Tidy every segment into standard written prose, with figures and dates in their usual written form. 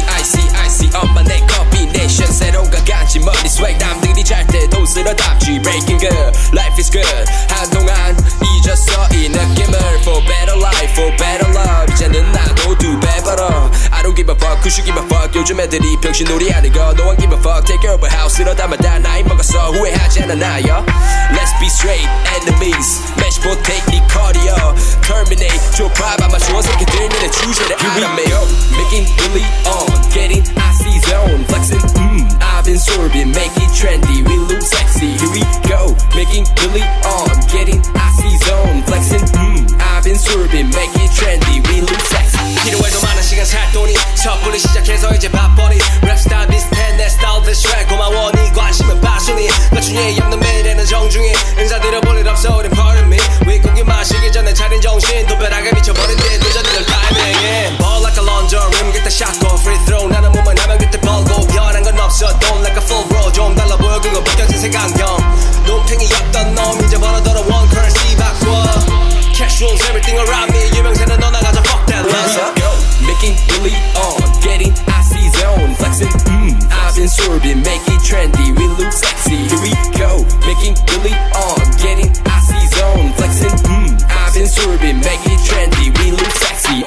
icy 엄마네 combination 새로운 가간지 머리 swag 남들이 잘 때도 쓸어 담지 breaking good life is good 한동안 잊었어 이 느낌을 for better life for better love 이제는 나도 두 배 벌어 I don't give a fuck who should give a fuck 요즘 애들이 병신놀이 하는 거 No one give a fuck take care of a house 쓸어 담아다 나이 먹었어 후회하지 않아 나요 Let's be straight enemies match potato 네 커리어 terminate 좁아봐마 좋은 새끼들 너네 주제를 알아매요 making really on getting icy zone flexing I've been sorbing make it trendy we look sexy here we go making really on getting icy zone flexing I've been sorbing make it trendy we look sexy 필요해도 많은 시간 살 돈이 섣불리 시작해서 이제 바쁘니 랩스타일 비슷해 내 스타일 비슷해 고마워 네 관심은 바순이 나중에 없는 매일에는 정중히 인사드려 볼 일 없어 우린 pardon me 윗고기 마시기 전에 차린 정신 도배락에 미쳐버린 뒤에 늦어지는 타이밍 Ball like a launcher rim get the shot go free throw 나는 몸만 하면 그때 벌고 변한 건 없어 don't like a full bro 좀 달라 보여 그거 벗겨진 색안경 논팽이였던 놈 이제 벌어들어 one currency 바꿔 cash rules everything around me 유명세는 너 나가자 fuck that love making really on getting icy zone flexing I've been sorbing make it trendy we look sexy here we go making really on getting icy zone flexing I've been sorbing make it trendy we look sexy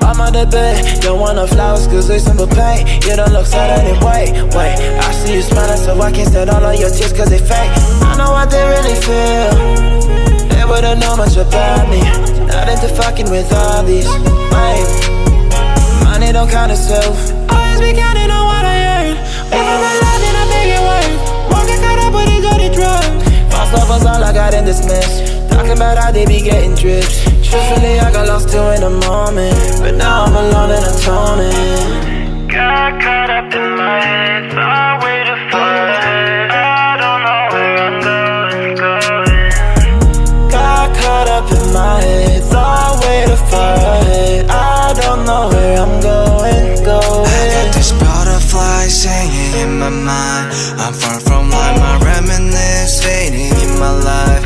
I'm on the bed, don't want no flowers cause they simple pain. You don't look sad anyway, wait I see you smiling so I can't stand all of your tears cause they fake. I know what they really feel. They wouldn't know much about me. Not into fucking with all these money don't count itself. Always be counting on what I earn. If I'm alive then I make it work. Won't get caught up with these dirty drugs. False love was all I got in this mess. Talking about how they be getting drips. Truthfully, I got lost too in the moment. But now I'm alone and atoning. Got caught up in my head, thought way too far ahead. I don't know where I'm going. Got caught up in my head, thought way too far ahead. I don't know where I'm going. I got this butterfly singing in my mind. I'm far from life, my reminiscence fading in my life.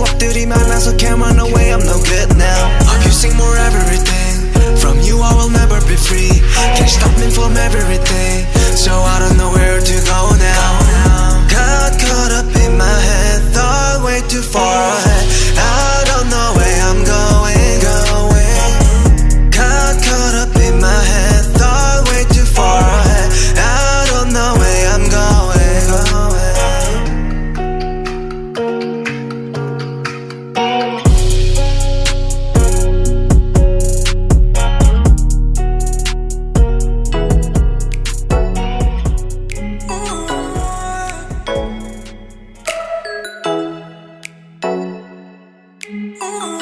추억들이 많아서 can't run away, I'm no good now. Abusing more everything. From you I will never be free. Can't stop me from everything. So I don't know where to go now. Got caught up in my head, thought way too far ahead. I don't know where I'm going. Got caught up in my head, thought way too far ahead. I don't know where I'm going. Ooh.